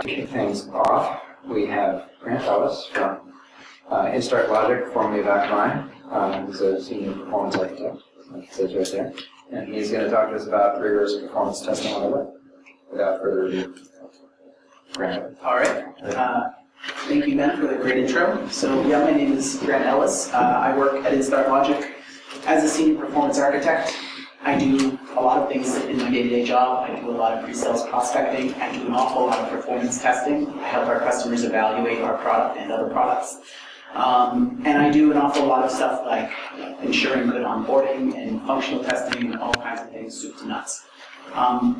To kick things off, we have Grant Ellis from Instart Logic, formerly of Akamai. He's a senior performance architect, like it says right there. And he's going to talk to us about rigorous performance testing on the web. Without further ado, Grant. All right. Thank you, Ben, for the great intro. So, yeah, my name is Grant Ellis. I work at Instart Logic as a senior performance architect. I do a lot of things in my day-to-day job. I do a lot of pre-sales prospecting. I do an awful lot of performance testing. I help our customers evaluate our product and other products. And I do an awful lot of stuff like ensuring good onboarding and functional testing and all kinds of things, soup to nuts.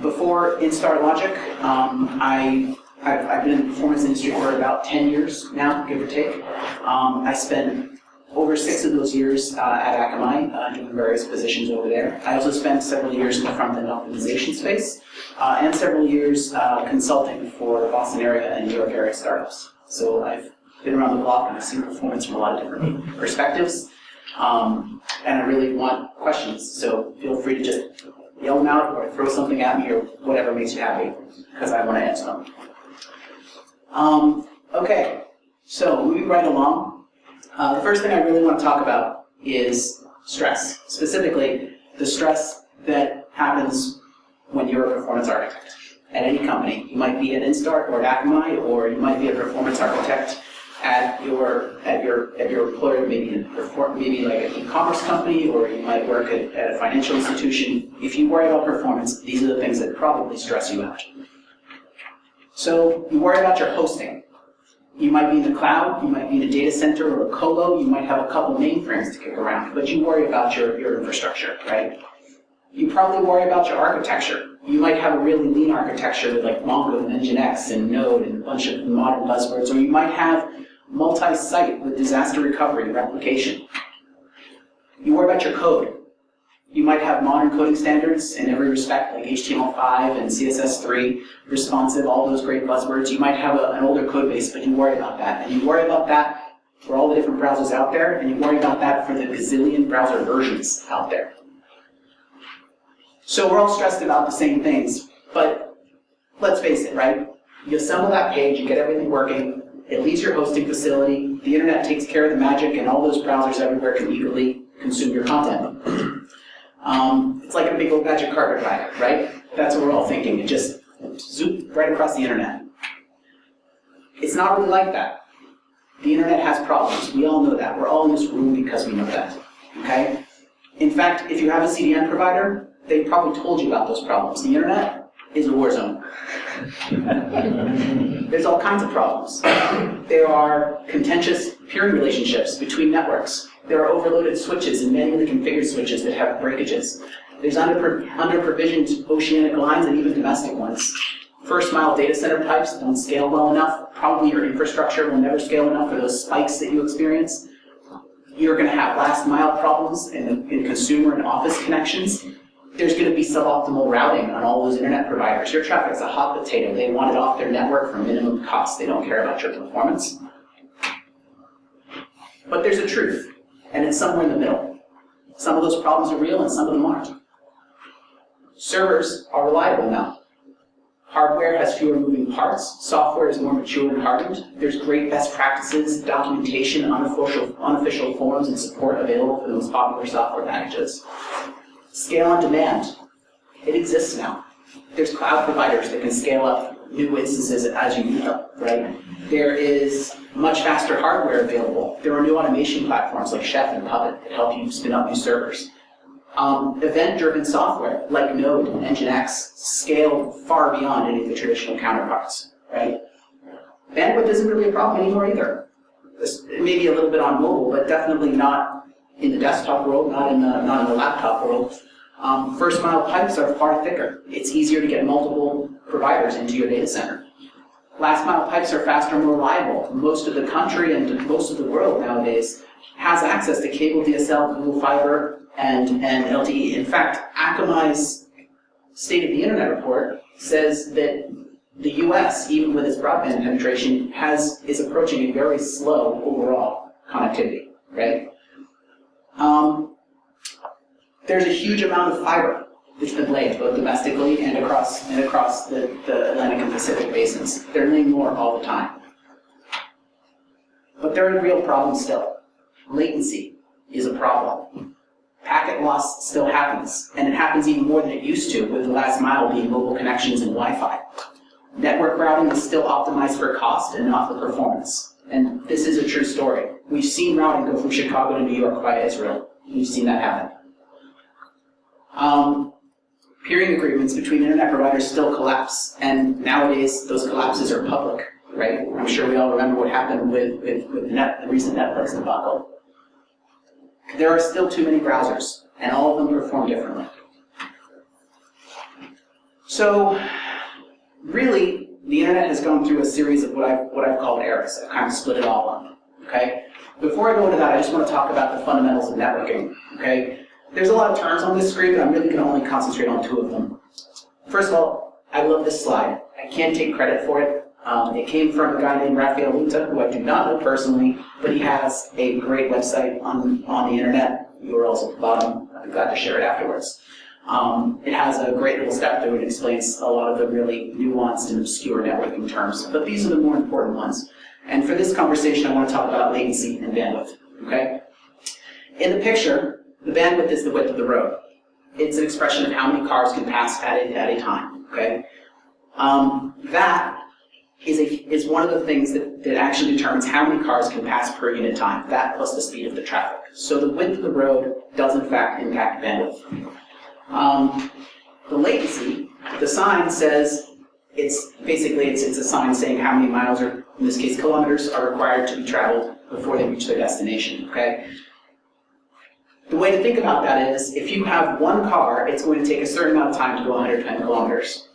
Before Instart Logic, I've been in the performance industry for about 10 years now, give or take. I spent over 6 of those years at Akamai, doing various positions over there. I also spent several years in the front-end optimization space, and several years consulting for the Boston area and New York area startups. So I've been around the block and I've seen performance from a lot of different perspectives. And I really want questions, so feel free to just yell them out or throw something at me or whatever makes you happy, because I want to answer them. Okay, so moving right along. The first thing I really want to talk about is stress, specifically the stress that happens when you're a performance architect at any company. You might be at Instart or at Akamai, or you might be a performance architect at your employer, maybe like an e-commerce company, or you might work at a financial institution. If you worry about performance, these are the things that probably stress you out. So you worry about your hosting. You might be in the cloud, you might be in a data center or a colo, you might have a couple mainframes to kick around, but you worry about your infrastructure, right? You probably worry about your architecture. You might have a really lean architecture with like Mongo and Nginx and Node and a bunch of modern buzzwords, or you might have multi-site with disaster recovery and replication. You worry about your code. You might have modern coding standards in every respect, like HTML5 and CSS3, responsive, all those great buzzwords. You might have an older code base, but you worry about that. And you worry about that for all the different browsers out there, and you worry about that for the gazillion browser versions out there. So we're all stressed about the same things, but let's face it, right? You assemble that page, you get everything working, it leaves your hosting facility, the internet takes care of the magic, and all those browsers everywhere can eagerly consume your content. It's like a big old magic carpet ride, right? That's what we're all thinking. It just zoop right across the internet. It's not really like that. The internet has problems. We all know that. We're all in this room because we know that. Okay? In fact, if you have a CDN provider, they probably told you about those problems. The internet is a war zone. There's all kinds of problems. There are contentious peering relationships between networks. There are overloaded switches and manually configured switches that have breakages. There's under-provisioned oceanic lines and even domestic ones. First-mile data center pipes don't scale well enough. Probably your infrastructure will never scale enough for those spikes that you experience. You're going to have last-mile problems in consumer and office connections. There's going to be suboptimal routing on all those internet providers. Your traffic's a hot potato. They want it off their network for minimum cost. They don't care about your performance. But there's a truth, and it's somewhere in the middle. Some of those problems are real, and some of them aren't. Servers are reliable now. Hardware has fewer moving parts. Software is more mature and hardened. There's great best practices, documentation, unofficial forums, and support available for the most popular software packages. Scale on demand. It exists now. There's cloud providers that can scale up new instances as you need them, right? There is much faster hardware available. There are new automation platforms like Chef and Puppet that help you spin up new servers. Event-driven software like Node and Nginx scale far beyond any of the traditional counterparts, right? Bandwidth isn't really a problem anymore either. It may be a little bit on mobile, but definitely not in the desktop world, not in the laptop world. First-mile pipes are far thicker. It's easier to get multiple providers into your data center. Last-mile pipes are faster and more reliable. Most of the country and most of the world nowadays has access to cable DSL, Google Fiber, and LTE. In fact, Akamai's State of the Internet report says that the US, even with its broadband penetration, is approaching a very slow overall connectivity, right? There's a huge amount of fiber It's been laid both domestically and across the Atlantic and Pacific basins. They're laying more all the time. But there are real problems still. Latency is a problem. Packet loss still happens, and it happens even more than it used to, with the last mile being mobile connections and Wi-Fi. Network routing is still optimized for cost and not for performance. And this is a true story. We've seen routing go from Chicago to New York via Israel. We've seen that happen. Peering agreements between internet providers still collapse, and nowadays those collapses are public, right? I'm sure we all remember what happened with the recent Netflix debacle. There are still too many browsers, and all of them perform differently. So, really, the internet has gone through a series of what I've called eras. I've kind of split it all up. Okay. Before I go into that, I just want to talk about the fundamentals of networking. Okay. There's a lot of terms on this screen, but I'm really going to only concentrate on two of them. First of all, I love this slide. I can't take credit for it. It came from a guy named Raphael Luta, who I do not know personally, but he has a great website on the internet. URL's at the bottom. I'd be glad to share it afterwards. It has a great little step through and explains a lot of the really nuanced and obscure networking terms. But these are the more important ones. And for this conversation, I want to talk about latency and bandwidth. Okay? In the picture, the bandwidth is the width of the road. It's an expression of how many cars can pass at a time. Okay? That is one of the things that actually determines how many cars can pass per unit time, that plus the speed of the traffic. So the width of the road does in fact impact bandwidth. The latency, the sign says, it's a sign saying how many miles, or in this case kilometers, are required to be traveled before they reach their destination, okay? The way to think about that is, if you have one car, it's going to take a certain amount of time to go 110 kilometers.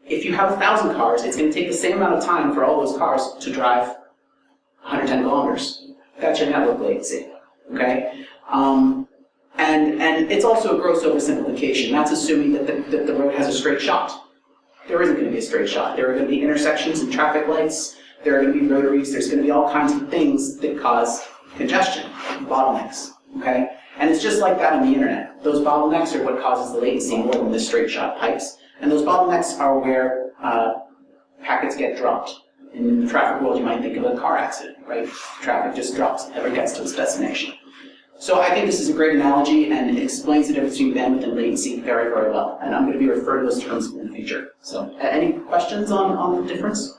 If you have 1,000 cars, it's going to take the same amount of time for all those cars to drive 110 kilometers. That's your network latency, okay? And it's also a gross oversimplification. That's assuming that the road has a straight shot. There isn't going to be a straight shot. There are going to be intersections and traffic lights. There are going to be rotaries. There's going to be all kinds of things that cause congestion, bottlenecks, okay? And it's just like that on the internet. Those bottlenecks are what causes the latency more than the straight shot pipes. And those bottlenecks are where packets get dropped. In the traffic world, you might think of a car accident, right? Traffic just drops, never gets to its destination. So I think this is a great analogy, and it explains the difference between bandwidth and latency very, very well. And I'm going to be referring to those terms in the future. So any questions on the difference?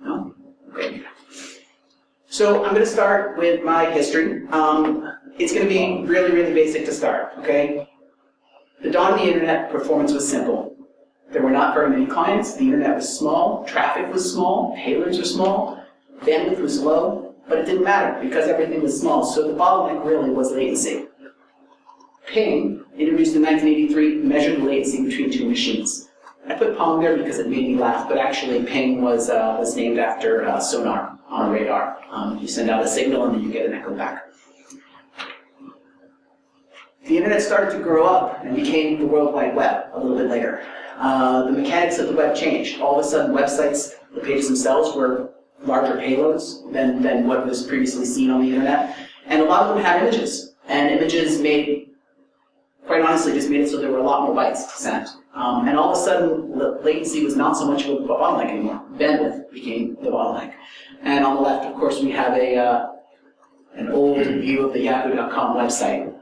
No? Great. So I'm going to start with my history. It's going to be really, really basic to start, okay? The dawn of the internet, performance was simple. There were not very many clients, the internet was small, traffic was small, payloads were small, bandwidth was low, but it didn't matter because everything was small, so the bottleneck really was latency. Ping, introduced in 1983, measured the latency between two machines. I put Pong there because it made me laugh, but actually Ping was named after sonar on a radar. You send out a signal and then you get an echo back. The internet started to grow up and became the World Wide Web a little bit later. The mechanics of the web changed. All of a sudden, websites, the pages themselves, were larger payloads than what was previously seen on the internet. And a lot of them had images. And images made, quite honestly, just made it so there were a lot more bytes to send. And all of a sudden, latency was not so much of a bottleneck anymore. Bandwidth became the bottleneck. And on the left, of course, we have an old view of the yahoo.com website.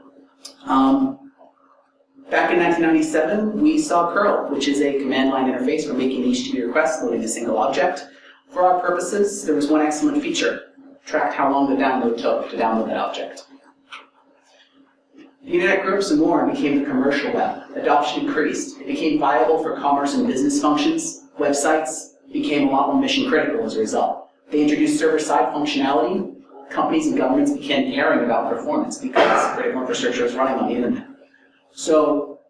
Back in 1997, we saw curl, which is a command line interface for making HTTP requests, loading a single object. For our purposes, there was one excellent feature: tracked how long the download took to download that object. The internet grew up some more and became the commercial web. Adoption increased. It became viable for commerce and business functions. Websites became a lot more mission critical as a result. They introduced server-side functionality. Companies and governments began caring about performance because critical infrastructure was running on the internet. So,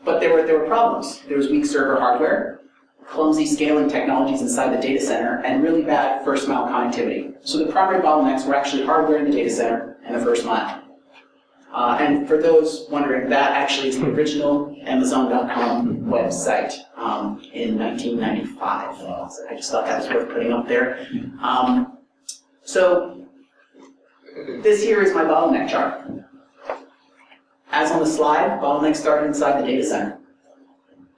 but there were problems. There was weak server hardware, clumsy scaling technologies inside the data center, and really bad first-mile connectivity. So the primary bottlenecks were actually hardware in the data center and the first mile. And for those wondering, that actually is the original Amazon.com website in 1995. So I just thought that was worth putting up there. So this here is my bottleneck chart. As on the slide, bottlenecks started inside the data center.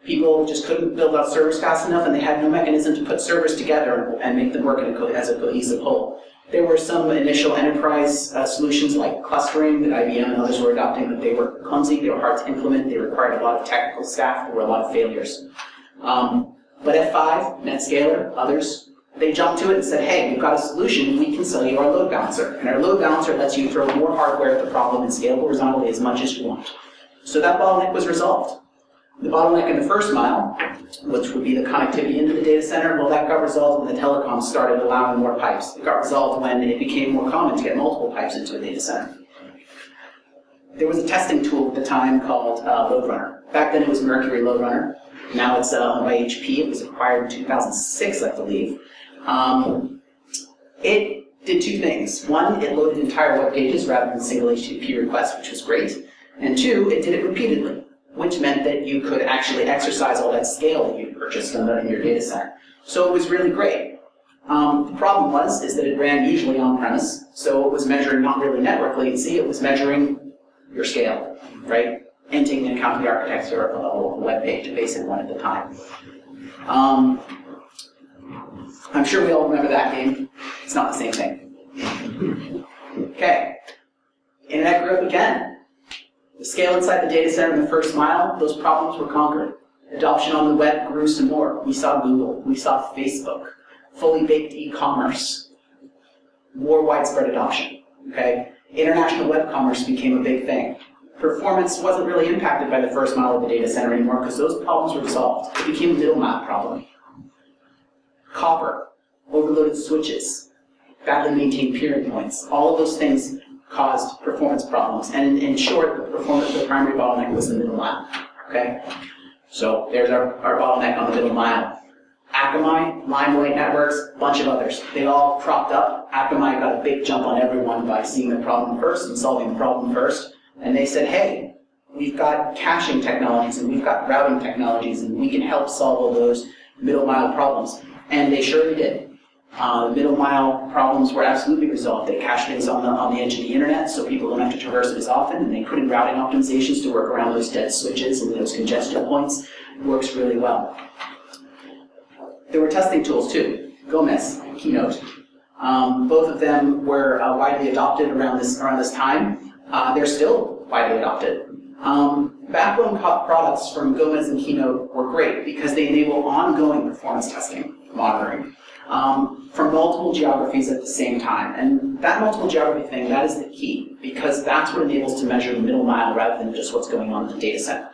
People just couldn't build out servers fast enough, and they had no mechanism to put servers together and make them work as a cohesive whole. There were some initial enterprise solutions like clustering that IBM and others were adopting, but they were clumsy, they were hard to implement, they required a lot of technical staff, there were a lot of failures. But F5, NetScaler, others, they jumped to it and said, hey, we've got a solution, we can sell you our load balancer. And our load balancer lets you throw more hardware at the problem and scale horizontally as much as you want. So that bottleneck was resolved. The bottleneck in the first mile, which would be the connectivity into the data center, well, that got resolved when the telecoms started allowing more pipes. It got resolved when it became more common to get multiple pipes into a data center. There was a testing tool at the time called LoadRunner. Back then it was Mercury LoadRunner. Now it's owned by HP. It was acquired in 2006, I believe. It did two things. One, it loaded entire web pages rather than single HTTP requests, which was great. And two, it did it repeatedly, which meant that you could actually exercise all that scale that you purchased in your data center. So it was really great. The problem is that it ran usually on-premise, so it was measuring not really network latency, it was measuring your scale, right? And taking into account the architecture of a web page, a basic one at the time. I'm sure we all remember that game. It's not the same thing. Okay. Internet grew up again. The scale inside the data center in the first mile, those problems were conquered. Adoption on the web grew some more. We saw Google, we saw Facebook, fully baked e-commerce, more widespread adoption. Okay? International web commerce became a big thing. Performance wasn't really impacted by the first mile of the data center anymore because those problems were resolved. It became a middle mile problem. Copper, overloaded switches, badly maintained peering points, all of those things caused performance problems. And in short, the primary bottleneck was the middle mile. Okay? So there's our bottleneck on the middle mile. Akamai, Limelight Networks, a bunch of others. They all cropped up. Akamai got a big jump on everyone by seeing the problem first and solving the problem first. And they said, hey, we've got caching technologies and we've got routing technologies and we can help solve all those middle mile problems. And they surely did. Middle mile problems were absolutely resolved. They cached things on the edge of the internet so people don't have to traverse it as often, and they put in routing optimizations to work around those dead switches and those congestion points. It works really well. There were testing tools too. Gomez, Keynote. Both of them were widely adopted around this time. They're still widely adopted. Backbone products from Gomez and Keynote were great because they enable ongoing performance testing, monitoring, from multiple geographies at the same time. And that multiple geography thing, that is the key, because that's what enables to measure the middle mile rather than just what's going on in the data center.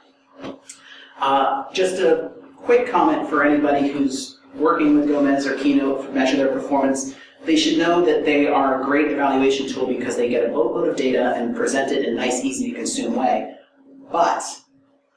Just a quick comment for anybody who's working with Gomez or Keynote to measure their performance. They should know that they are a great evaluation tool because they get a boatload of data and present it in a nice, easy-to-consume way. But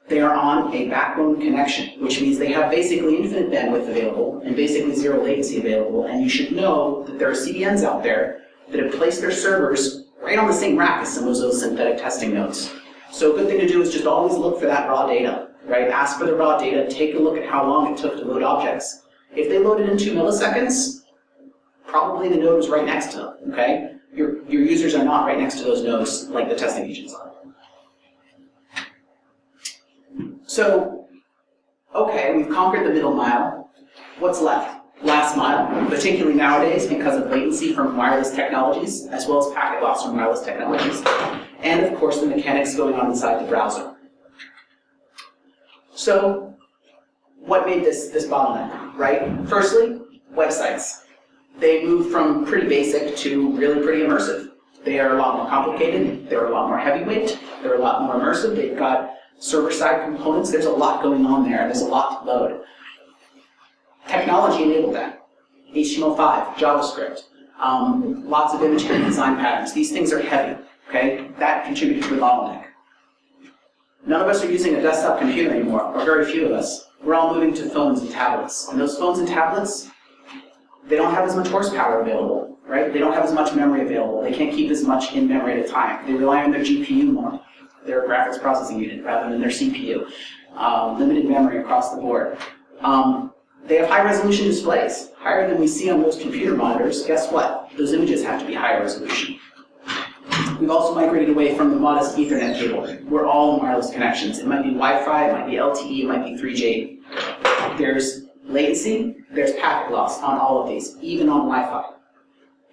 they are on a backbone connection, which means they have basically infinite bandwidth available and basically zero latency available, and you should know that there are CDNs out there that have placed their servers right on the same rack as some of those synthetic testing nodes. So a good thing to do is just always look for that raw data, right? Ask for the raw data, take a look at how long it took to load objects. If they loaded in 2 milliseconds, probably the node was right next to them, okay? Your users are not right next to those nodes like the testing agents are. So, okay, we've conquered the middle mile. What's left? Last mile, particularly nowadays because of latency from wireless technologies, as well as packet loss from wireless technologies. And of course, the mechanics going on inside the browser. So, what made this bottleneck, right? Firstly, websites. They moved from pretty basic to really pretty immersive. They are a lot more complicated, they're a lot more heavyweight, they're a lot more immersive, they've got server-side components, there's a lot going on there, there's a lot to load. Technology enabled that. HTML5, JavaScript, lots of image and design patterns. These things are heavy, okay? That contributed to the bottleneck. None of us are using a desktop computer anymore, or very few of us. We're all moving to phones and tablets. And those phones and tablets, they don't have as much horsepower available, right? They don't have as much memory available. They can't keep as much in memory at a time. They rely on their GPU more, their graphics processing unit, rather than their CPU. Limited memory across the board. They have high-resolution displays, higher than we see on most computer monitors. Guess what? Those images have to be high resolution. We've also migrated away from the modest Ethernet cable. We're all in wireless connections. It might be Wi-Fi, it might be LTE, it might be 3G. There's latency, there's packet loss on all of these, even on Wi-Fi.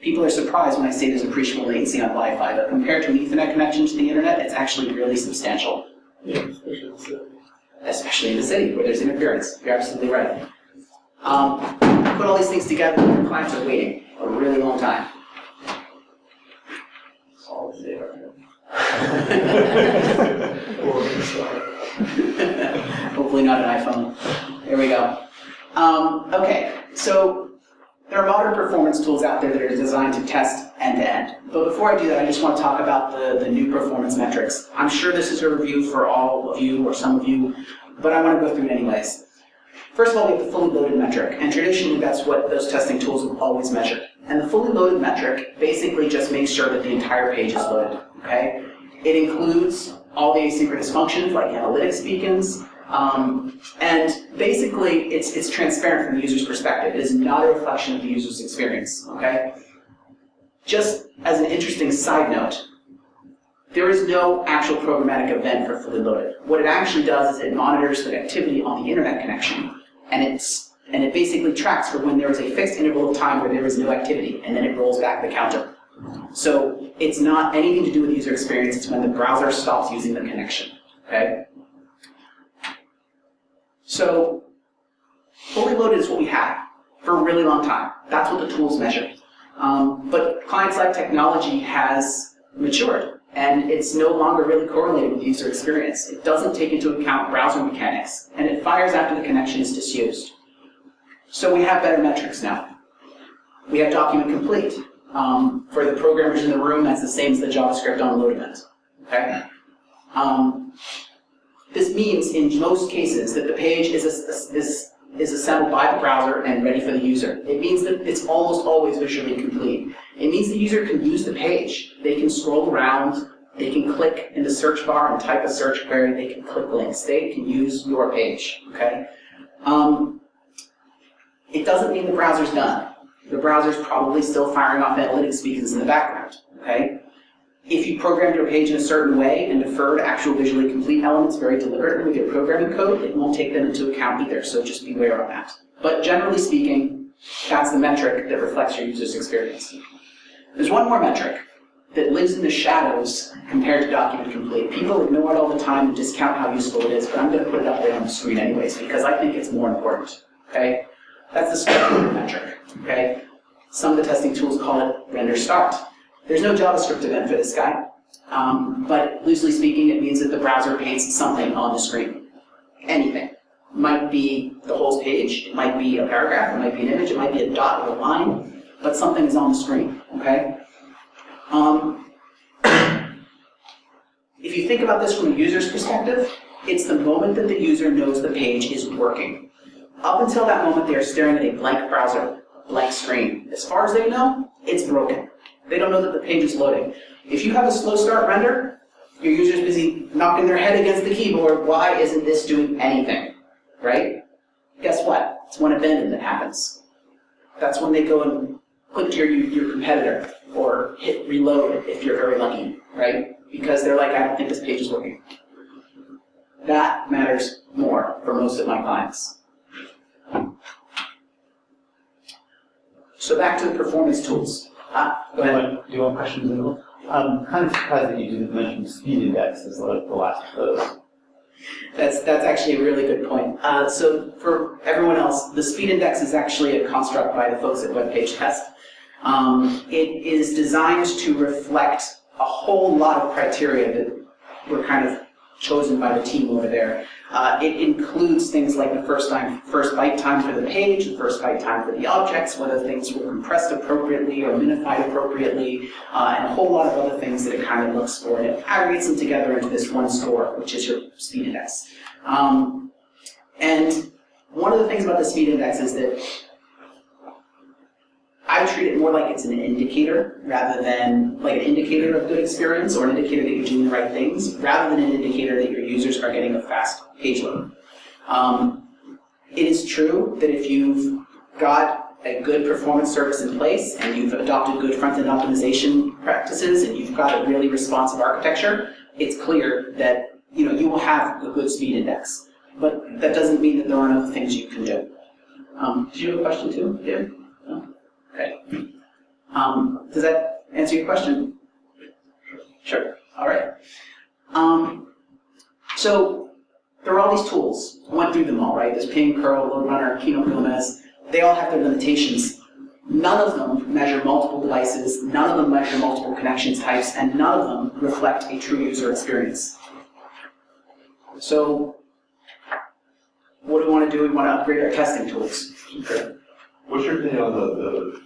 People are surprised when I say there's appreciable latency on Wi-Fi, but compared to an Ethernet connection to the internet, it's actually really substantial. Yeah, especially in the city. Especially in the city, where there's interference. You're absolutely right. Put all these things together, and your clients are waiting a really long time. Always there. Hopefully not an iPhone. There we go. Okay, so there are modern performance tools out there that are designed to test end-to-end. But before I do that, I just want to talk about the new performance metrics. I'm sure this is a review for all of you or some of you, but I want to go through it anyways. First of all, we have the fully loaded metric, and traditionally that's what those testing tools will always measure. And the fully loaded metric basically just makes sure that the entire page is loaded, okay? It includes all the asynchronous functions like analytics beacons, and basically it's transparent from the user's perspective. It is not a reflection of the user's experience, okay? Just as an interesting side note, there is no actual programmatic event for fully loaded. What it actually does is it monitors the activity on the internet connection, and it basically tracks for when there is a fixed interval of time where there is no activity, and then it rolls back the counter. So it's not anything to do with user experience, it's when the browser stops using the connection, okay? So fully loaded is what we had for a really long time. That's what the tools measure. But client-side technology has matured, and it's no longer really correlated with user experience. It doesn't take into account browser mechanics, and it fires after the connection is disused. So we have better metrics now. We have document complete. For the programmers in the room, that's the same as the JavaScript on load event. Okay? This means, in most cases, that the page is assembled by the browser and ready for the user. It means that it's almost always visually complete. It means the user can use the page. They can scroll around, they can click in the search bar and type a search query, they can click links, they can use your page, okay? It doesn't mean the browser's done. The browser's probably still firing off analytics beacons in the background, okay? If you programmed your page in a certain way and deferred actual visually complete elements very deliberately with your programming code, it won't take them into account either, so just beware of that. But generally speaking, that's the metric that reflects your user's experience. There's one more metric that lives in the shadows compared to document complete. People ignore it all the time and discount how useful it is, but I'm going to put it up there on the screen anyways because I think it's more important, okay? That's the start metric, okay? Some of the testing tools call it render start. There's no JavaScript event for this guy, but loosely speaking, it means that the browser paints something on the screen. Anything. It might be the whole page, it might be a paragraph, it might be an image, it might be a dot or a line, but something is on the screen, okay? If you think about this from a user's perspective, it's the moment that the user knows the page is working. Up until that moment, they are staring at a blank browser, blank screen. As far as they know, it's broken. They don't know that the page is loading. If you have a slow start render, your user's busy knocking their head against the keyboard, why isn't this doing anything, right? Guess what? It's when abandon that happens. That's when they go and click to your competitor, or hit reload if you're very lucky, right? Because they're like, I don't think this page is working. That matters more for most of my clients. So back to the performance tools. Go ahead. Do you want questions in the middle? I'm kind of surprised that you didn't mention speed index as the last of those. That's actually a really good point. So for everyone else, the speed index is actually a construct by the folks at Web Page Test. It is designed to reflect a whole lot of criteria that were kind of chosen by the team over there. It includes things like the first byte time for the page, the first byte time for the objects, whether things were compressed appropriately or minified appropriately, and a whole lot of other things that it kind of looks for. And it aggregates them together into this one score, which is your speed index. And one of the things about the speed index is that I treat it more like it's an indicator rather than like an indicator of good experience or an indicator that you're doing the right things, rather than an indicator that your users are getting a fast page load. It is true that if you've got a good performance service in place, and you've adopted good front-end optimization practices, and you've got a really responsive architecture, it's clear that you will have a good speed index. But that doesn't mean that there aren't other things you can do. Do you have a question too, David? No? Okay. Does that answer your question? Sure. All right. So there are all these tools. I went through them all, right? There's Ping, Curl, Load Runner, Keynote Gomez. They all have their limitations. None of them measure multiple devices, none of them measure multiple connection types, and none of them reflect a true user experience. So what do we want to do? We want to upgrade our testing tools. Okay. What's your opinion on the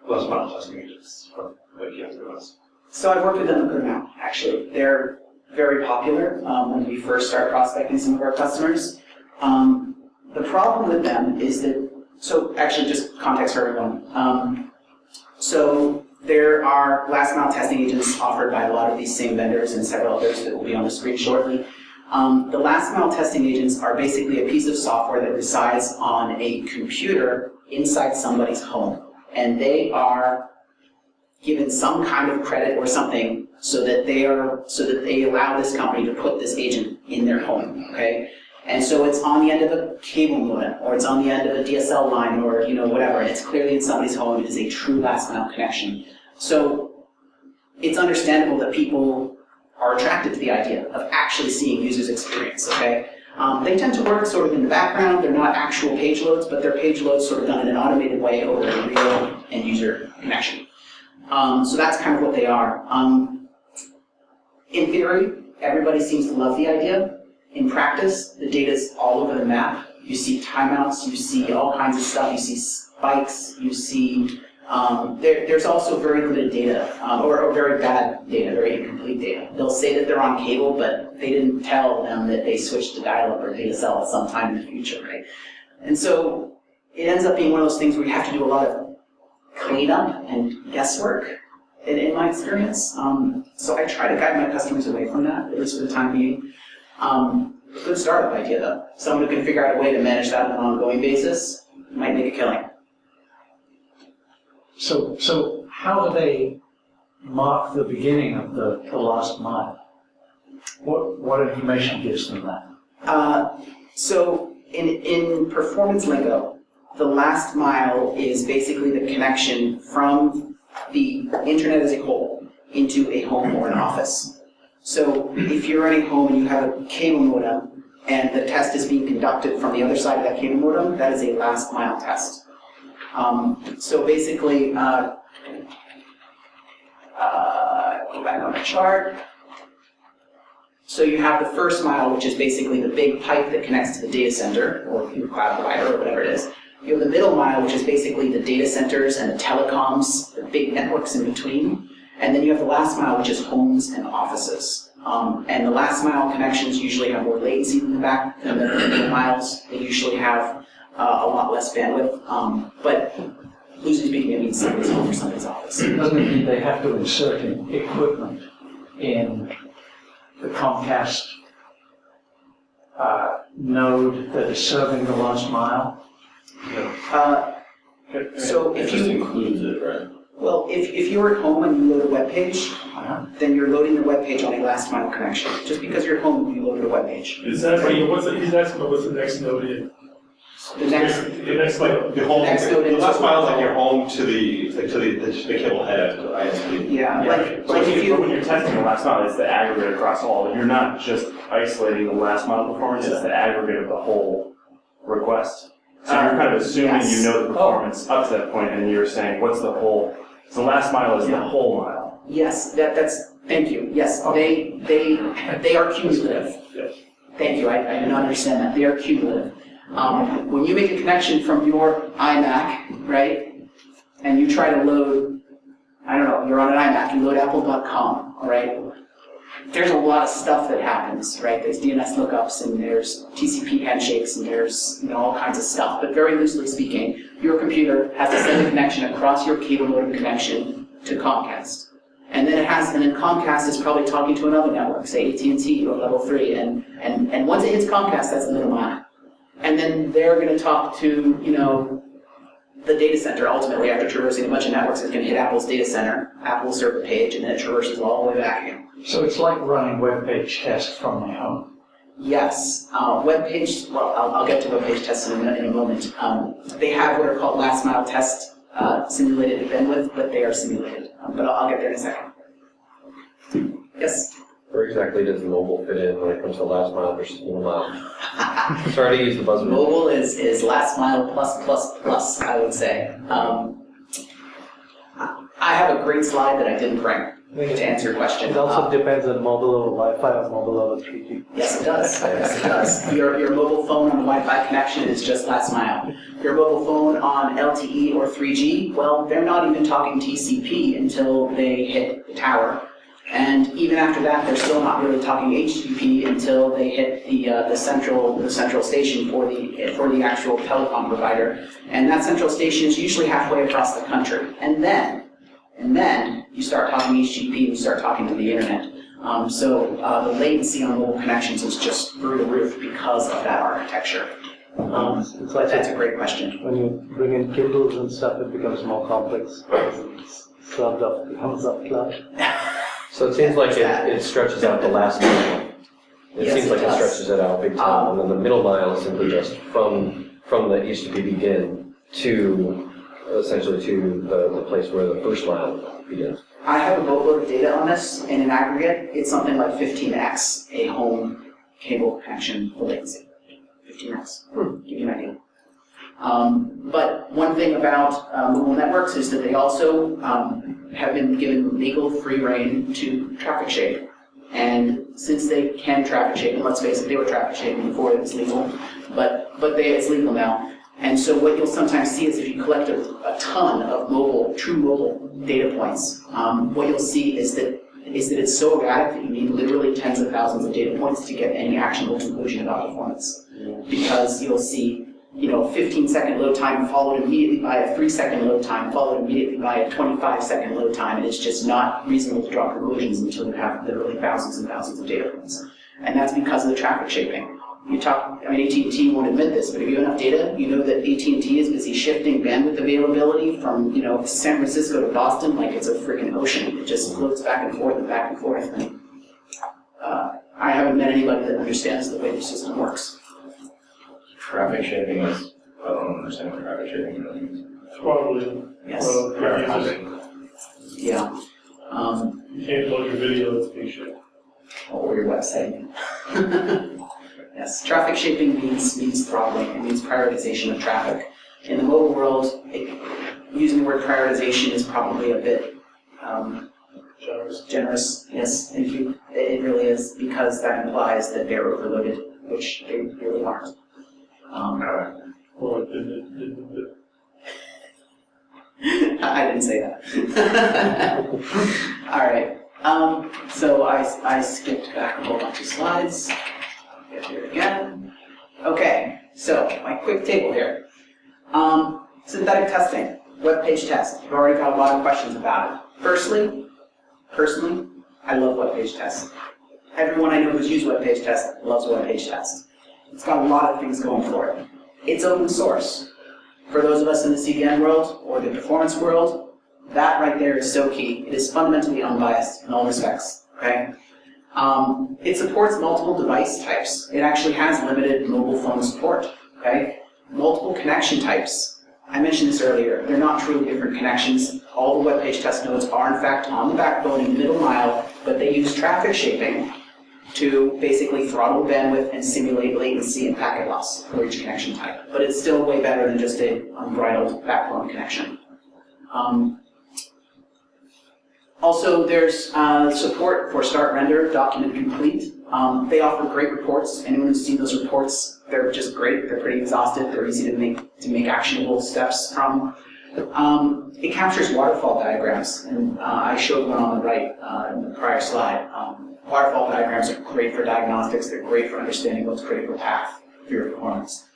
last mile testing agents from Wayfair? So I've worked with them a good amount, actually. They're very popular when we first start prospecting some of our customers. The problem with them is that, so actually just context for everyone. So there are last mile testing agents offered by a lot of these same vendors and several others that will be on the screen shortly. The last mile testing agents are basically a piece of software that resides on a computer inside somebody's home. And they are given some kind of credit or something so that they allow this company to put this agent in their home. Okay? And so it's on the end of a cable modem, or it's on the end of a DSL line, or whatever, and it's clearly in somebody's home. It is a true last mile connection. So it's understandable that people are attracted to the idea of actually seeing users' experience, okay? They tend to work sort of in the background. They're not actual page loads, but they're page loads sort of done in an automated way over a real end user connection. So that's kind of what they are. In theory, everybody seems to love the idea. In practice, the data's all over the map. You see timeouts, you see all kinds of stuff, you see spikes, you see there's also very limited data, or very bad data, very incomplete data. They'll say that they're on cable, but they didn't tell them that they switched to dial-up or DSL at some time in the future, right? And so it ends up being one of those things where you have to do a lot of cleanup and guesswork, in my experience. So I try to guide my customers away from that, at least for the time being. Good startup idea, though. Someone who can figure out a way to manage that on an ongoing basis might make a killing. So how do they mark the beginning of the last mile? What information gives them that? So in performance lingo, the last mile is basically the connection from the internet as a whole into a home or an office. So if you're in a home and you have a cable modem and the test is being conducted from the other side of that cable modem, that is a last mile test. So basically, go back on the chart. So you have the first mile, which is basically the big pipe that connects to the data center, or your cloud provider, or whatever it is. You have the middle mile, which is basically the data centers and the telecoms, the big networks in between. And then you have the last mile, which is homes and offices. And the last mile connections usually have more latency than the middle miles. They usually have a lot less bandwidth. But loosely speaking, it means somebody's home or somebody's office. Doesn't it mean they have to insert equipment in the Comcast node that is serving the last mile? So if It just you includes it, right? Well, if you're at home and you load a web page, then you're loading the web page on a last mile connection. Just because you're at home and you loaded a web page. He's asking what's the next node in? The next The last mile is like your home to the cable head to the ISP. Yeah, But like if when you you're testing the last mile, it's the aggregate across all. You're not just isolating the last mile performance, it's the aggregate of the whole request. So you're kind of assuming yes. you know the performance up to that point, and you're saying, what's the whole, so the last mile is the whole mile. Yes, that's thank you. Yes, they are cumulative. Yes. Thank you. I did not understand that. They are cumulative. When you make a connection from your iMac, right, and you try to load, I don't know, you're on an iMac, you load apple.com, all right? There's a lot of stuff that happens, right? There's DNS lookups, and there's TCP handshakes, and there's all kinds of stuff. But very loosely speaking, your computer has to send a connection across your cable modem connection to Comcast. And then Comcast is probably talking to another network, say AT&T or Level 3, and once it hits Comcast, that's the middle mile. And then they're going to talk to, the data center, ultimately, after traversing a bunch of networks, is going to hit Apple's data center. Apple will serve the page, and then it traverses all the way back again. So it's like running web page test from my home. Yes. Web page, well, I'll get to web page tests in a moment. They have what are called last mile tests simulated bandwidth, but they are simulated. But I'll get there in a second. Yes? Where exactly does mobile fit in when it comes to last mile versus middle mile? Sorry to use the buzzword. Mobile is last mile plus, I would say. I have a great slide that I didn't bring to answer your question. It also depends on mobile over Wi-Fi or mobile over 3G. Yes, it does. Yes, it does. Your mobile phone on the Wi-Fi connection is just last mile. Your mobile phone on LTE or 3G, well, they're not even talking TCP until they hit the tower. And even after that, they're still not really talking HTTP until they hit the central station for the actual telecom provider. And that central station is usually halfway across the country. And then you start talking HTTP and you start talking to the internet. So the latency on mobile connections is just through the roof because of that architecture. It's But that's a great question. when you bring in cables and stuff, it becomes more complex. It's served up, becomes up cloud. So it seems like it stretches out the last mile. It Yes, seems it like does. it stretches it out big time, and then the middle mile is simply just from the HTTP begin to essentially to the place where the first mile begins. I have a boatload of data on this, and in aggregate, it's something like 15x a home cable connection for latency. 15x. Give you an idea. But one thing about mobile networks is that they also have been given legal free rein to traffic shape. And since they can traffic shape, and let's face it, they were traffic shaping before it was legal, but it's legal now. And so what you'll sometimes see is if you collect a ton of true mobile data points, what you'll see is that it's so erratic that you need literally tens of thousands of data points to get any actionable conclusion about performance. Because you'll see 15-second load time followed immediately by a 3-second load time, followed immediately by a 25-second load time, and it's just not reasonable to draw conclusions until you have literally thousands and thousands of data points. And that's because of the traffic shaping. AT&T won't admit this, but if you have enough data, you know that AT&T is busy shifting bandwidth availability from San Francisco to Boston like it's a freaking ocean. It just floats back and forth and back and forth. And, I haven't met anybody that understands the way the system works. Traffic shaping is, I don't understand what traffic shaping means. Probably. Yes. Yeah. You can't load your video, it's being shared. Or your website. Yes, traffic shaping means throttling. It means prioritization of traffic. In the mobile world, using the word prioritization is probably a bit generous. Yes, thank you. It really is, because that implies that they're overloaded, which they really aren't. Well, it I didn't say that. All right. So I skipped back a whole bunch of slides. Get here again. Okay. So my quick table here. Synthetic testing, web page test. I've already got a lot of questions about it. Personally, I love web page tests. Everyone I know who's used web page test loves web page test. It's got a lot of things going for it. It's open source. For those of us in the CDN world or the performance world, that right there is so key. It is fundamentally unbiased in all respects. Okay? It supports multiple device types. It actually has limited mobile phone support. Okay? Multiple connection types. I mentioned this earlier. They're not truly different connections. All the web page test nodes are in fact on the backbone in the middle mile, but they use traffic shaping to basically throttle bandwidth and simulate latency and packet loss for each connection type. But it's still way better than just an unbridled backbone connection. Also, there's support for start render, document complete. They offer great reports. Anyone who's seen those reports, they're just great. They're pretty exhaustive. They're easy to make actionable steps from. It captures waterfall diagrams, and I showed one on the right in the prior slide. Waterfall diagrams are great for diagnostics. They're great for understanding what's critical path for your performance.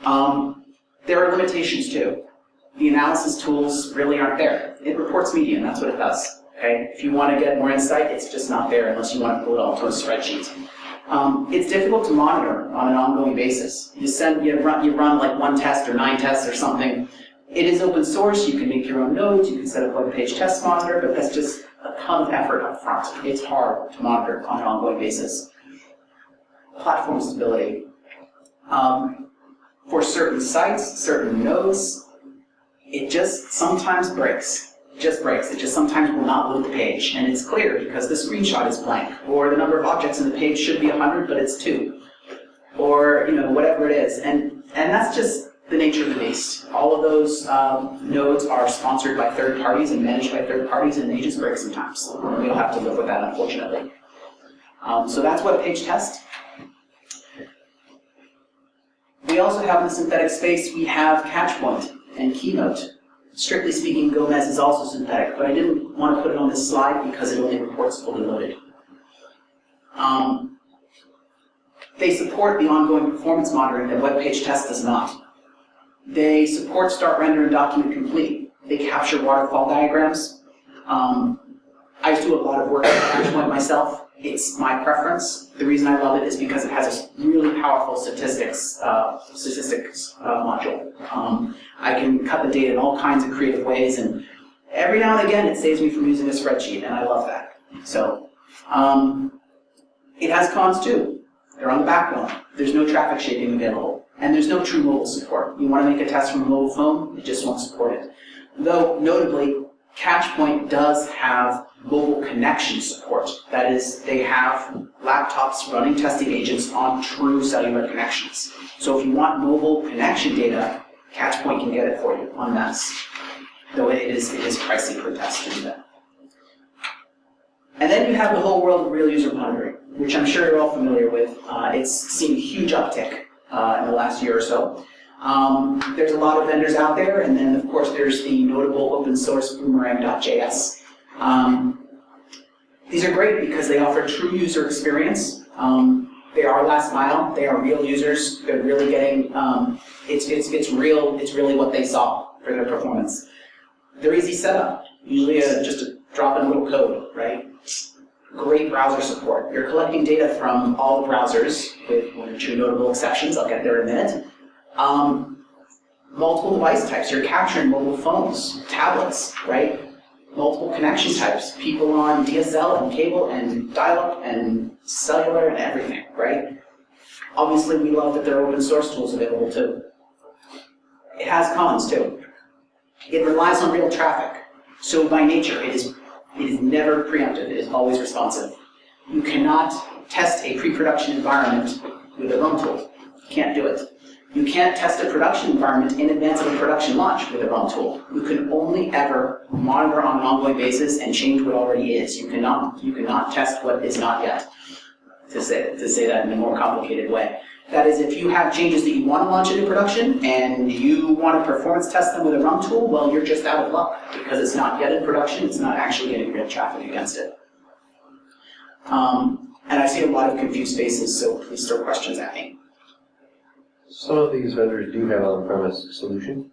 There are limitations too. The analysis tools really aren't there. It reports median, that's what it does. Okay? If you want to get more insight, it's just not there unless you want to pull it all to a spreadsheet. It's difficult to monitor on an ongoing basis. You run like one test or 9 tests or something, It is open source, you can make your own nodes, you can set up web page test monitor, but that's just a ton of effort up front. It's hard to monitor on an ongoing basis. Platform stability. For certain sites, certain nodes, it just sometimes breaks. It just breaks. It just sometimes will not load the page. And it's clear because the screenshot is blank. Or the number of objects in the page should be 100, but it's 2. Or whatever it is. And that's just the nature of the beast. All of those nodes are sponsored by third parties and managed by third parties, and they just break sometimes. We'll have to live with that, unfortunately. So that's web page test. We also have in the synthetic space, we have Catchpoint and Keynote. Strictly speaking, Gomez is also synthetic, but I didn't want to put it on this slide because it only reports fully loaded. They support the ongoing performance monitoring that web page test does not. They support start, render, and document complete. They capture waterfall diagrams. I used to do a lot of work with Catchpoint myself. It's my preference. The reason I love it is because it has a really powerful statistics module. I can cut the data in all kinds of creative ways, and every now and again it saves me from using a spreadsheet, and I love that. So it has cons too. They're on the backbone. There's no traffic shaping available, and there's no true mobile support. You want to make a test from a mobile phone, it just won't support it. Though, notably, Catchpoint does have mobile connection support. That is, they have laptops running testing agents on true cellular connections. So if you want mobile connection data, Catchpoint can get it for you en masse. Though it is pricey per test to do that. And then you have the whole world of real user monitoring, which I'm sure you're all familiar with. It's seen a huge uptick in the last year or so. There's a lot of vendors out there, and then of course there's the notable open source boomerang.js. These are great because they offer true user experience. They are last mile. They are real users. They're really getting it's real. It's really what they saw for their performance. They're easy setup. Usually just a drop in little code, right? Great browser support. You're collecting data from all the browsers with one or two notable exceptions. I'll get there in a minute. Multiple device types. You're capturing mobile phones, tablets, right? Multiple connection types. People on DSL and cable and dial-up and cellular and everything, right? Obviously, we love that there are open source tools available too. It has cons too. It relies on real traffic. So by nature, it is never preemptive. It is always responsive. You cannot test a pre-production environment with a RUM tool. You can't do it. You can't test a production environment in advance of a production launch with a RUM tool. You can only ever monitor on an ongoing basis and change what already is. You cannot test what is not yet, to say that in a more complicated way. That is, if you have changes that you want to launch into production and you want to performance test them with a RUM tool, well, you're just out of luck because it's not yet in production. It's not actually getting real traffic against it. And I've seen a lot of confused faces, so please throw questions at me. Some of these vendors do have on-premise solution,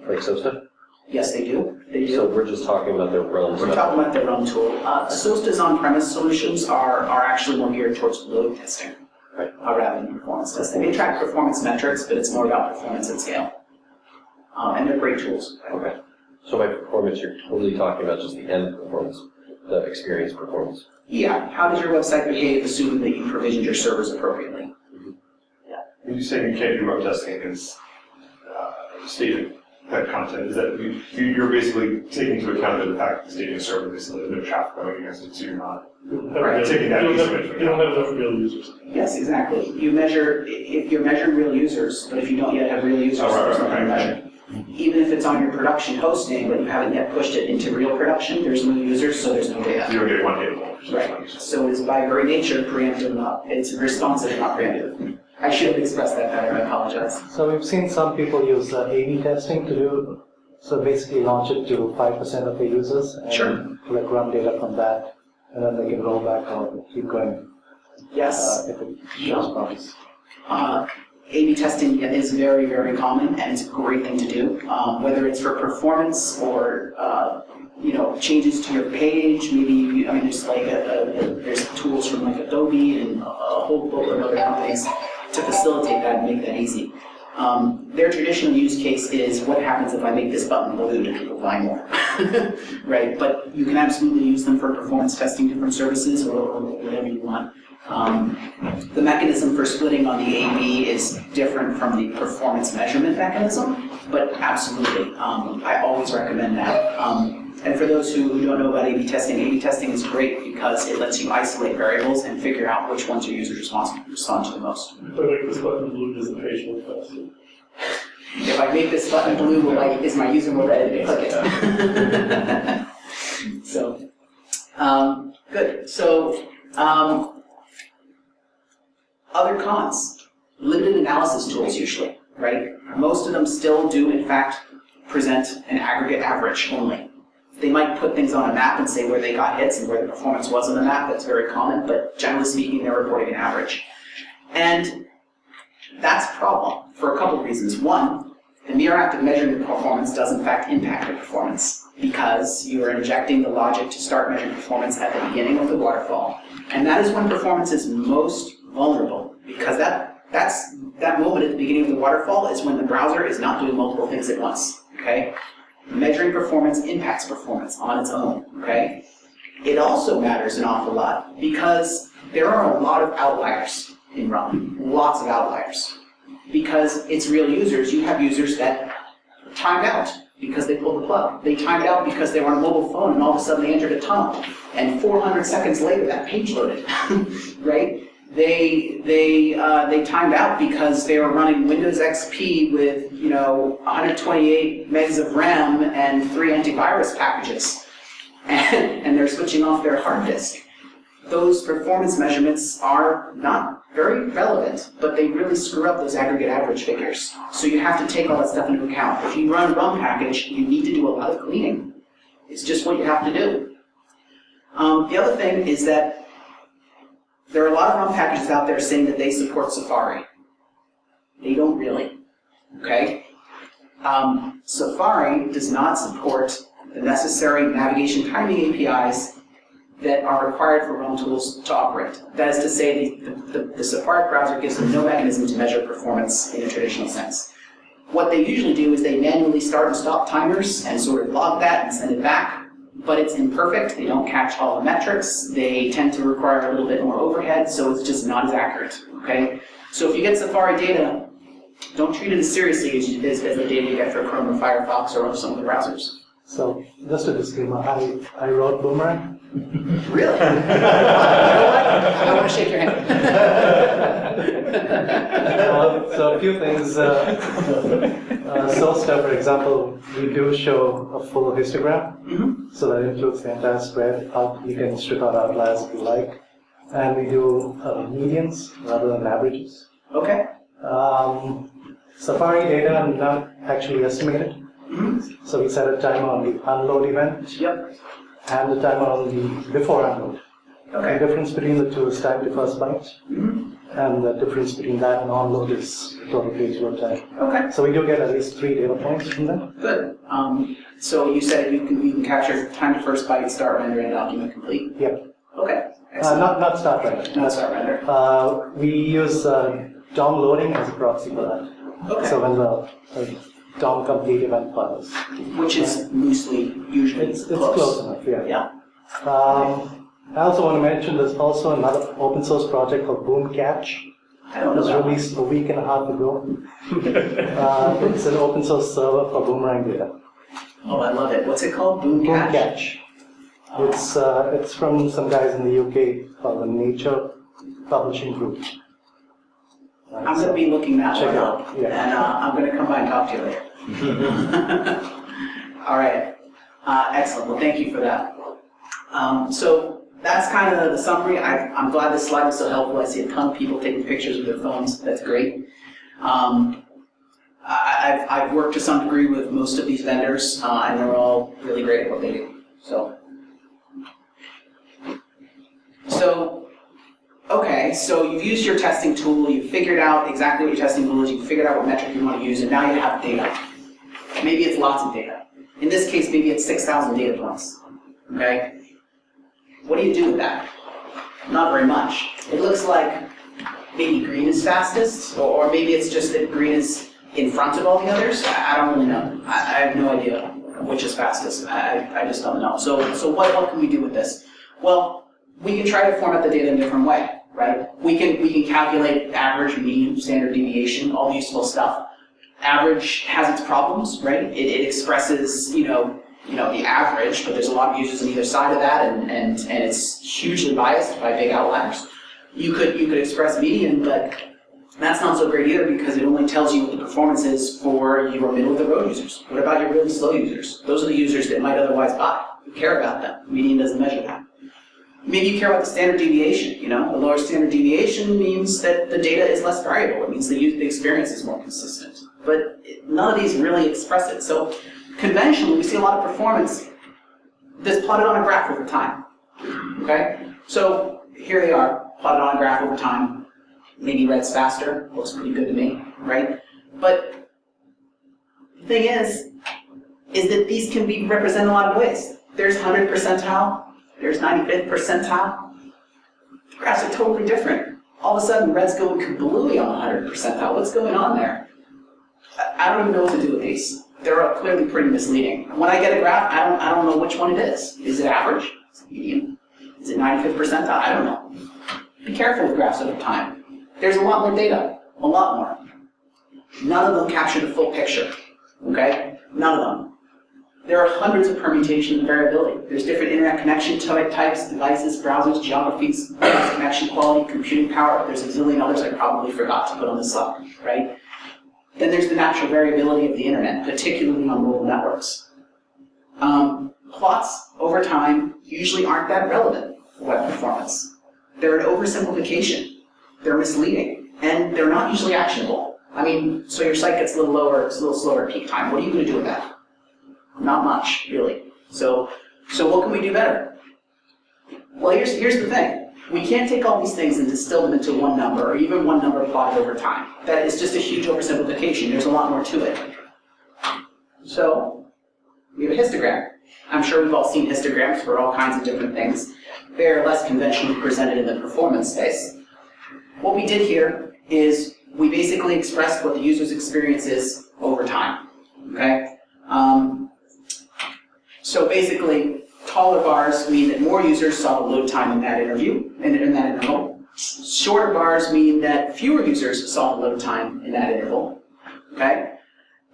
like SOSTA. Yes, they do. They do. So we're just talking about their RUM. We're talking about their RUM tool. SOSTA's on-premise solutions are actually more geared towards load testing, right, rather than performance testing. They track performance metrics, but it's more about performance at scale. And they're great tools. Okay. So by performance, you're totally talking about just the end performance, the experience performance. Yeah. How does your website behave, assuming that you provisioned your servers appropriately? When you say you can't do web testing against staging type content, is that you're basically taking into account that the fact that the staging server basically there's no traffic going against it, so you're not taking that piece of it. You don't have enough real users. Yes, exactly. You measure, if you're measuring real users, but if you don't yet have real users, there's nothing to measure. Even if it's on your production hosting, but you haven't yet pushed it into real production, there's no users, so there's no data. You don't get one data point. Right. So it's by very nature preemptive, it's responsive, not preemptive. I should have expressed that better, I apologize. So we've seen some people use A/B testing to do, so basically launch it to 5% of the users and collect RUM data from that, and then they can roll back or keep going. Yes. If it shows promise. A/B testing is very, very common, and it's a great thing to do. Whether it's for performance or changes to your page, maybe there's like there's tools from like Adobe and a whole boatload of other companies to facilitate that and make that easy. Their traditional use case is what happens if I make this button blue, do people buy more? Right, but you can absolutely use them for performance testing different services or whatever you want. The mechanism for splitting on the A/B is different from the performance measurement mechanism, but absolutely, I always recommend that. And for those who don't know about A/B testing is great because it lets you isolate variables and figure out which ones your users respond to the most. If I make this button blue, does the page look faster? If I make this button blue, is my user more ready to click it? So, good. So, other cons. Limited analysis tools usually, right? Most of them still do, in fact, present an aggregate average only. They might put things on a map and say where they got hits and where the performance was on the map. That's very common, but generally speaking, they're reporting an average. And that's a problem for a couple of reasons. One, the mere act of measuring the performance does in fact impact the performance because you are injecting the logic to start measuring performance at the beginning of the waterfall. And that is when performance is most vulnerable because that moment at the beginning of the waterfall is when the browser is not doing multiple things at once, okay? Measuring performance impacts performance on its own, okay? It also matters an awful lot because there are a lot of outliers in RUM, lots of outliers. Because it's real users, you have users that timed out because they pulled the plug. They timed out because they were on a mobile phone and all of a sudden they entered a tunnel. And 400 seconds later that page loaded, right? They timed out because they were running Windows XP with 128 megs of RAM and 3 antivirus packages, and they're switching off their hard disk. Those performance measurements are not very relevant, but they really screw up those aggregate average figures. So you have to take all that stuff into account. If you run a RUM package, you need to do a lot of cleaning. It's just what you have to do. The other thing is that there are a lot of RUM packages out there saying that they support Safari. They don't really, okay? Safari does not support the necessary navigation timing APIs that are required for RUM tools to operate. That is to say, the Safari browser gives them no mechanism to measure performance in a traditional sense. What they usually do is they manually start and stop timers and sort of log that and send it back. But it's imperfect, they don't catch all the metrics, they tend to require a little bit more overhead, so it's just not as accurate, okay? So if you get Safari data, don't treat it as seriously as the data you get for Chrome or Firefox or some of the browsers. So, just a disclaimer, I wrote Boomerang. Really? You know what? I want to shake your hand. So a few things. SourceStar, for example, we do show a full histogram, so that includes the entire spread. You can strip out outliers if you like. And we do medians rather than averages. Okay. Safari data are not actually estimated. So we set a timer on the unload event. Yep. And the timer on the before unload. Okay. The difference between the two is time to first byte. And the difference between that and onload is total page load time. Okay. So we do get at least 3 data points from that. Good. So you said you can capture time to first byte, start render, and document complete? Yep. Okay. Not start render. Not start render. We use DOM loading as a proxy for that. Okay. So when the DOM complete event files. Which is loosely, usually It's close enough, yeah. Yeah. I also want to mention there's also another open source project called Boomcatch. I don't It know was that one. released a week and a half ago. It's an open source server for Boomerang data. Oh, I love it. What's it called? Boomcatch? It's from some guys in the UK called the Nature Publishing Group. I'm going to be looking that check one it up, out, yeah. and I'm going to come by and talk to you later. All right. Excellent. Well, thank you for that. So that's kind of the summary. I'm glad this slide was so helpful. I see a ton of people taking pictures with their phones. That's great. I've worked to some degree with most of these vendors, and they're all really great at what they do. Okay, so you've used your testing tool, you've figured out exactly what your testing tool is, you've figured out what metric you want to use, and now you have data. Maybe it's lots of data. In this case, maybe it's 6,000 data points. Okay? What do you do with that? Not very much. It looks like maybe green is fastest, or maybe it's just that green is in front of all the others, I don't really know. I have no idea which is fastest. I just don't know. So what can we do with this? Well, we can try to format the data in a different way, right? We can calculate average, mean, standard deviation, all the useful stuff. Average has its problems, right? It expresses, the average, but there's a lot of users on either side of that, and it's hugely biased by big outliers. You could express median, but that's not so great either because it only tells you what the performance is for your middle-of-the-road users. What about your really slow users? Those are the users that might otherwise buy. You care about them. Median doesn't measure that. Maybe you care about the standard deviation. A lower standard deviation means that the data is less variable. It means the experience is more consistent. But none of these really express it. So conventionally, we see a lot of performance that's plotted on a graph over time. Okay? So here they are, plotted on a graph over time. Maybe red's faster, looks pretty good to me, right? But the thing is that these can be represented in a lot of ways. There's 100th percentile, there's 95th percentile. The graphs are totally different. All of a sudden, red's going kablooey on the 100th percentile. What's going on there? I don't even know what to do with these. They're clearly pretty misleading. When I get a graph, I don't know which one it is. Is it average? Is it median? Is it 95th percentile? I don't know. Be careful with graphs over time. There's a lot more data, a lot more. None of them capture the full picture, okay? None of them. There are hundreds of permutations and variability. There's different internet connection types, devices, browsers, geographies, connection quality, computing power. There's a zillion others I probably forgot to put on the slide, right? Then there's the natural variability of the internet, particularly on mobile networks. Plots over time usually aren't that relevant for web performance. They're an oversimplification. They're misleading, and they're not usually actionable. So your site gets a little lower, it's a little slower at peak time. What are you going to do with that? Not much, really. So what can we do better? Well, here's the thing. We can't take all these things and distill them into one number, or even one number plotted over time. That is just a huge oversimplification. There's a lot more to it. So we have a histogram. I'm sure we've all seen histograms for all kinds of different things. They're less conventionally presented in the performance space. What we did here is we basically expressed what the user's experience is over time, okay? So basically, taller bars mean that more users saw the load time in that interview, in that interval. Shorter bars mean that fewer users saw the load time in that interval, okay?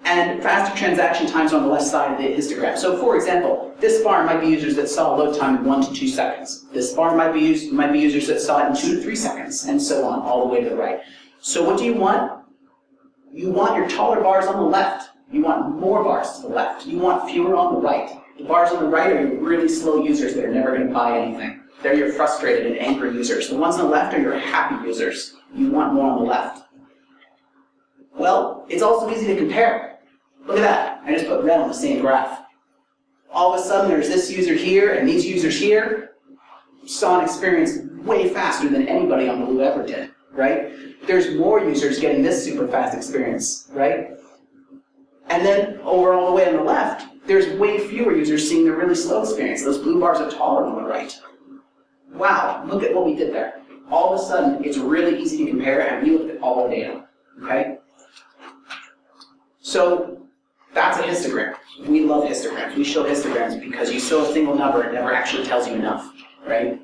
And faster transaction times on the left side of the histogram. So for example, this bar might be users that saw load time in 1 to 2 seconds. This bar might be users that saw it in 2 to 3 seconds, and so on, all the way to the right. So what do you want? You want your taller bars on the left. You want more bars to the left. You want fewer on the right. The bars on the right are your really slow users that are never going to buy anything. They're your frustrated and angry users. The ones on the left are your happy users. You want more on the left. Well, it's also easy to compare. Look at that. I just put red on the same graph. All of a sudden, there's this user here and these users here. Saw an experience way faster than anybody on blue ever did, right? There's more users getting this super fast experience, right? And then over all the way on the left, there's way fewer users seeing the really slow experience. Those blue bars are taller on the right. Wow, look at what we did there. All of a sudden, it's really easy to compare, and we looked at all the data, okay? So that's a histogram. We love histograms. We show histograms because you show a single number, it never actually tells you enough, right?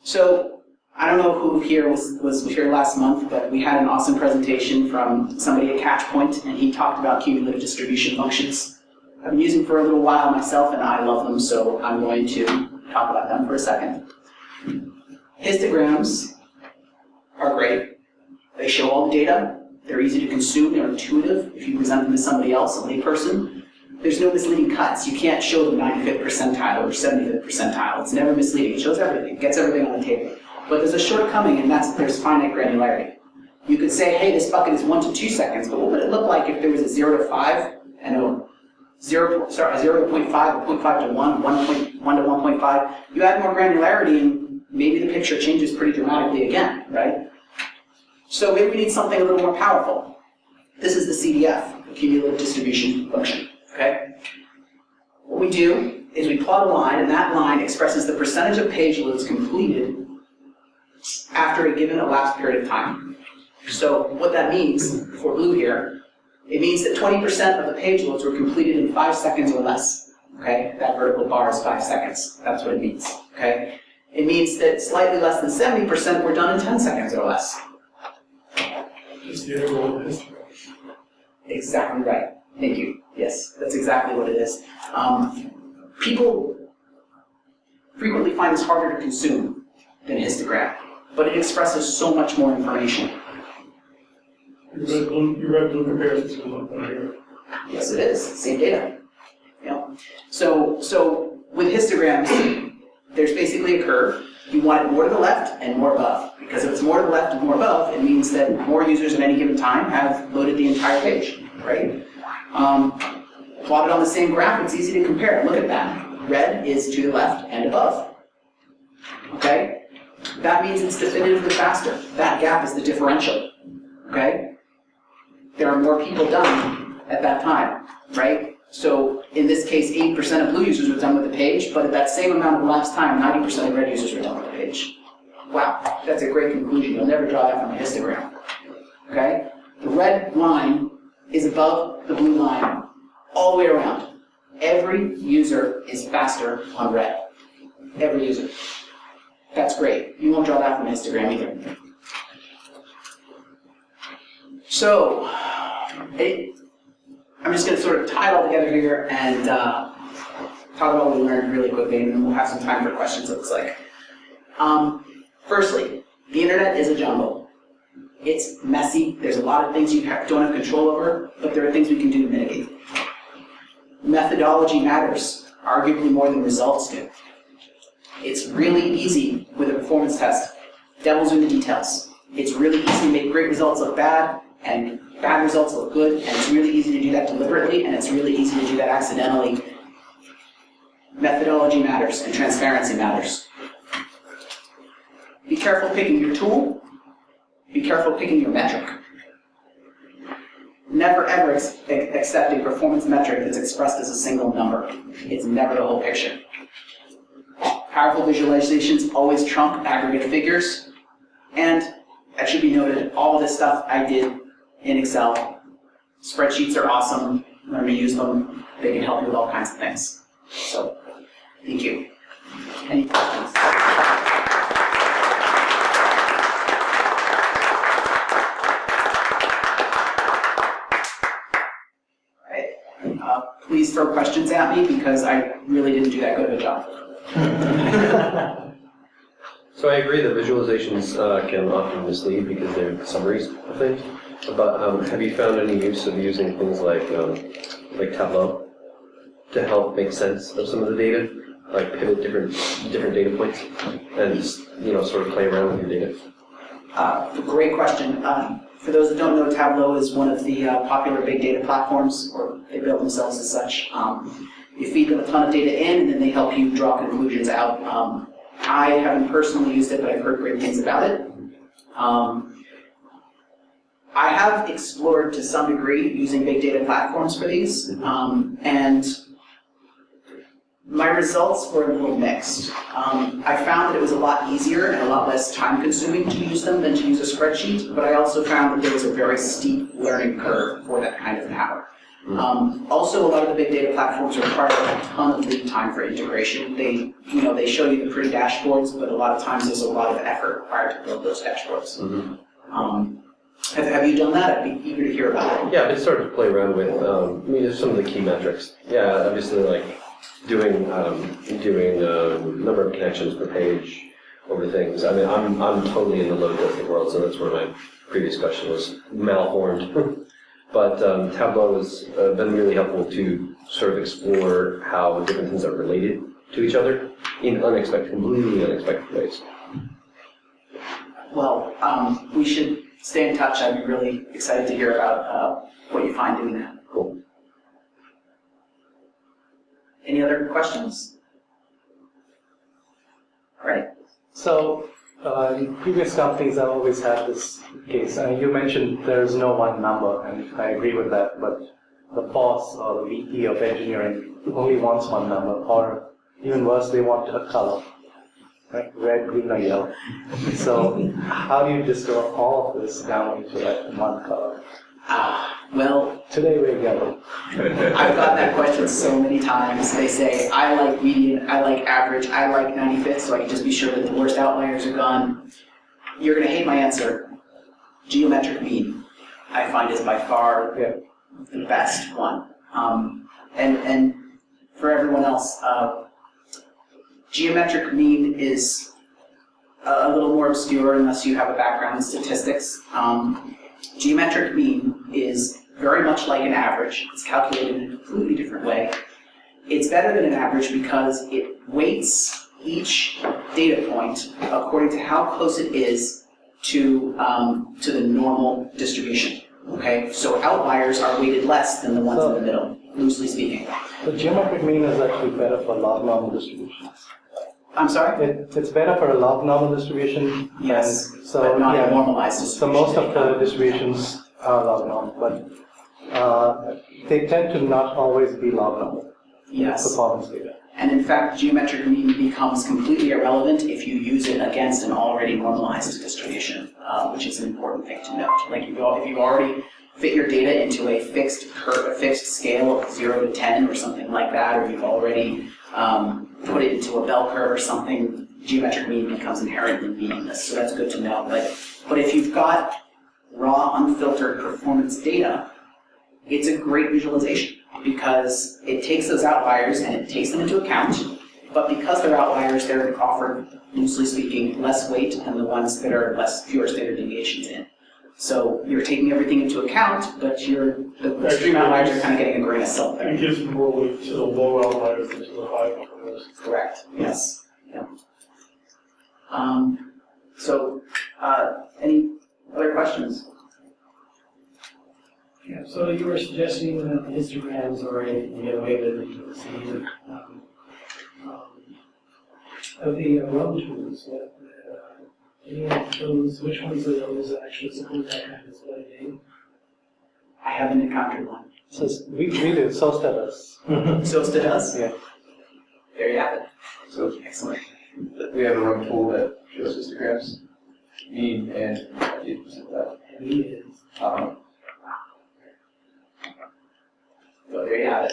So I don't know who here was here last month, but we had an awesome presentation from somebody at Catchpoint, and he talked about cumulative distribution functions. I've been using them for a little while myself, and I love them, so I'm going to talk about them for a second. Histograms are great. They show all the data. They're easy to consume, they're intuitive. If you present them to somebody else, a layperson, there's no misleading cuts. You can't show them 95th percentile or 75th percentile. It's never misleading. It shows everything, gets everything on the table. But there's a shortcoming, and that's that there's finite granularity. You could say, hey, this bucket is 1 to 2 seconds, but what would it look like if there was a 0 to 5 and a 0 to 0.5, a 0.5 to 1, 1.1 to 1.5? You add more granularity, and maybe the picture changes pretty dramatically again, right? So maybe we need something a little more powerful. This is the CDF, the cumulative distribution function, okay? What we do is we plot a line, and that line expresses the percentage of page loads completed after a given elapsed period of time. So what that means, for blue here, It means that 20% of the page loads were completed in 5 seconds or less. Okay, that vertical bar is 5 seconds. That's what it means. Okay, it means that slightly less than 70% were done in 10 seconds or less. Just the overall history. Exactly right. Thank you. Yes, that's exactly what it is. People frequently find this harder to consume than a histogram, but it expresses so much more information. Your red blue comparisons come up on here. Yes, it is. Same data. So with histograms, there's basically a curve. You want it more to the left and more above. Because if it's more to the left and more above, it means that more users at any given time have loaded the entire page, right? Plotted on the same graph, it's easy to compare. Look at that. Red is to the left and above. Okay? That means it's definitively faster. That gap is the differential. Okay? There are more people done at that time, right? So in this case, 80% of blue users were done with the page, but at that same amount of elapsed time, 90% of red users were done with the page. Wow, that's a great conclusion. You'll never draw that from a histogram. Okay? The red line is above the blue line all the way around. Every user is faster on red. Every user. That's great. You won't draw that from a histogram either. So, I'm just going to sort of tie it all together here and talk about what we learned really quickly, and then we'll have some time for questions, it looks like. Firstly, the internet is a jungle. It's messy. There's a lot of things you don't have control over, but there are things we can do to mitigate. Methodology matters, arguably more than results do. It's really easy with a performance test. Devil's in the details. It's really easy to make great results look bad, and bad results look good, and it's really easy to do that deliberately, and it's really easy to do that accidentally. Methodology matters, and transparency matters. Be careful picking your tool. Be careful picking your metric. Never ever accept a performance metric that's expressed as a single number. It's never the whole picture. Powerful visualizations always trump aggregate figures. And, that should be noted, all of this stuff I did in Excel. Spreadsheets are awesome. Learn to use them. They can help you with all kinds of things. So, thank you. Any questions? Please throw questions at me because I really didn't do that good of a job. So I agree that visualizations can often mislead because they're summaries of things. But have you found any use of using things like Tableau to help make sense of some of the data, like pivot different data points, and just sort of play around with your data? Great question. For those that don't know, Tableau is one of the popular big data platforms, or they build themselves as such. You feed them a ton of data in, and then they help you draw conclusions out. I haven't personally used it, but I've heard great things about it. I have explored to some degree using big data platforms for these, and my results were a little mixed. I found that it was a lot easier and a lot less time-consuming to use them than to use a spreadsheet, but I also found that there was a very steep learning curve for that kind of power. Also, a lot of the big data platforms require a ton of lead time for integration. They show you the pretty dashboards, but a lot of times there's a lot of effort required to build those dashboards. Have you done that? I'd be eager to hear about it. Yeah, I sort of play around with some of the key metrics. Yeah, obviously like doing number of connections per page over things. I mean, I'm totally in the load testing world, so that's where my previous question was malformed. But Tableau has been really helpful to sort of explore how different things are related to each other in completely unexpected ways. Well, we should stay in touch. I'd be really excited to hear about what you find doing that. Cool. Any other questions? All right. So, in previous companies, I've always had this case. You mentioned there is no one number, and I agree with that, but the boss or the VP of engineering only wants one number, or even worse, they want a color, right? Red, green, or yellow. So, how do you distill all of this down into like one color? Well, Today we're yellow. I've gotten that question so many times. They say, I like median, I like average, I like 95th, so I can just be sure that the worst outliers are gone. You're going to hate my answer. Geometric mean, I find, is by far the best one. And for everyone else, geometric mean is a little more obscure unless you have a background in statistics. Geometric mean is very much like an average. It's calculated in a completely different way. It's better than an average because it weights each data point according to how close it is to the normal distribution. Okay, so outliers are weighted less than the ones in the middle, loosely speaking. The geometric mean is actually better for log normal distributions. I'm sorry? It's better for a log normal distribution. Yes, and so, but not a normalized distribution. So most of the distributions are log normal, but they tend to not always be log normal. Yes. Performance data. And in fact, geometric mean becomes completely irrelevant if you use it against an already normalized distribution, which is an important thing to note. Like if you've already fit your data into a fixed curve, a fixed scale of 0 to 10 or something like that, or you've already put it into a bell curve or something, geometric mean becomes inherently meaningless. So that's good to know. But if you've got raw, unfiltered performance data, it's a great visualization because it takes those outliers and it takes them into account, but because they're outliers, they're offered, loosely speaking, less weight than the ones that are fewer standard deviations in. So you're taking everything into account, but the extreme outliers are kind of getting a grain of salt there. It gives more weight to the low outliers than to the high outliers. Correct, yes. Yeah. Any other questions? Yeah, so you were suggesting that histograms are a way that you can see of the run tools. Any of those, which ones of those actually support that kind of display data? I haven't encountered one. So we do, Sosta does. Sosta does? Yeah. There you have it. So Excellent. we have a room tool that shows histograms, mean and 8% that. So there you have it.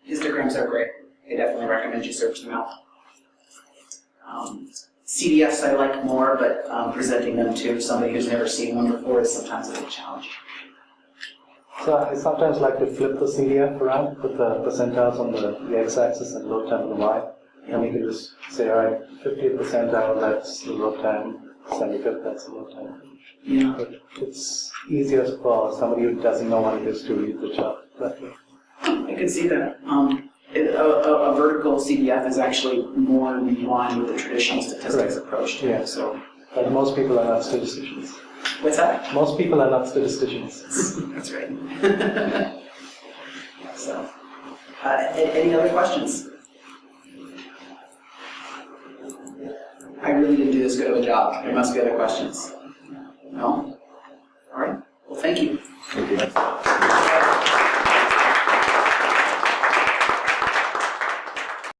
Histograms are great. I definitely recommend you search them out. CDFs I like more, but presenting them to somebody who's never seen one before is sometimes a big challenge. So I sometimes like to flip the CDF around, put the percentiles on the x-axis and load time on the y. And you can just say, all right, 50th percentile, that's the load time, 75th, that's the load time. Yeah. But it's easier for somebody who doesn't know what it is to read the chart that way. I can see that. A vertical CDF is actually more in line with the traditional statistics approach to it. So, but most people are not statisticians. What's that? Most people are not statisticians. That's right. So, any other questions? I really didn't do this good of a job. There must be other questions. No?